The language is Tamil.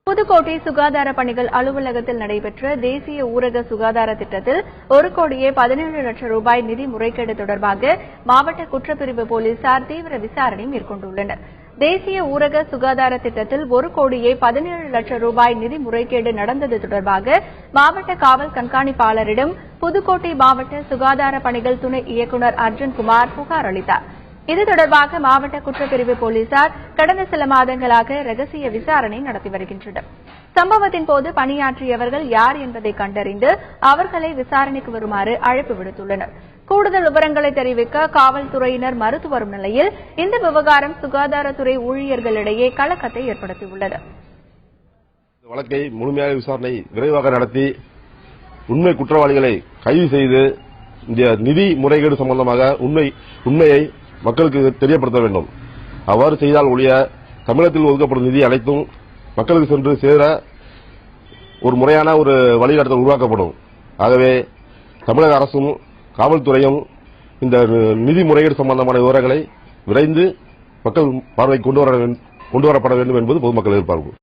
புதுக்கோட்டை சுகாதார பணிகள் அலுவலகத்தில் நடைபெற்ற தேசிய ஊரக சுகாதார திட்டத்தில் 1,17 லட்சம் ரூபாய் நிதி முறைகேடு தொடர்பாக மாவட்ட குற்றப்பிரிவு போலீசார் தீவிர விசாரணை மேற்கொண்டுள்ளனர். தேசிய ஊரக சுகாதார திட்டத்தில் 1,17 லட்சம் ரூபாய் நிதி முறைகேடு நடந்தது தொடர்பாக மாவட்ட காவல் கண்காணிப்பாளரிடம் புதுக்கோட்டை மாவட்ட சுகாதார பணிகள் துணை இயக்குநர் அர்ஜுன்குமார் புகார் அளித்தார். இது தொடர்பாக மாவட்ட குற்றப்பிரிவு போலீசார் கடந்த சில மாதங்களாக ரகசிய விசாரணை நடத்தி வருகின்றனர். சம்பவத்தின் போது பணியாற்றியவர்கள் யார் என்பதை கண்டறிந்து அவர்களை விசாரணைக்கு வருமாறு அழைப்பு விடுத்துள்ளனர். கூடுதல் விவரங்களை தெரிவிக்க காவல்துறையினர் மறுத்து வரும் நிலையில் இந்த விவகாரம் சுகாதாரத்துறை ஊழியர்களிடையே கலக்கத்தை ஏற்படுத்தியுள்ளது. வழக்கை முழுமையாக விசாரணை விரைவாக நடத்தி உண்மை குற்றவாளிகளை கைது செய்து இந்த நிதி முறைகேடு சம்பந்தமாக உண்மையை மக்களுக்கு தெரியப்படுத்த வேண்டும். அவ்வாறு செய்தால் ஒழிய தமிழகத்தில் ஒதுக்கப்படும் நிதி அனைத்தும் மக்களுக்கு சென்று சேர ஒரு முறையான ஒரு வழிகாட்டுதல் உருவாக்கப்படும். ஆகவே தமிழக அரசும் காவல்துறையும் இந்த நிதி முறைகேடு சம்பந்தமான விவரங்களை விரைந்து மக்கள் பார்வைக்கு கொண்டு வரப்பட வேண்டும் என்பது பொதுமக்கள் எதிர்பார்ப்பு.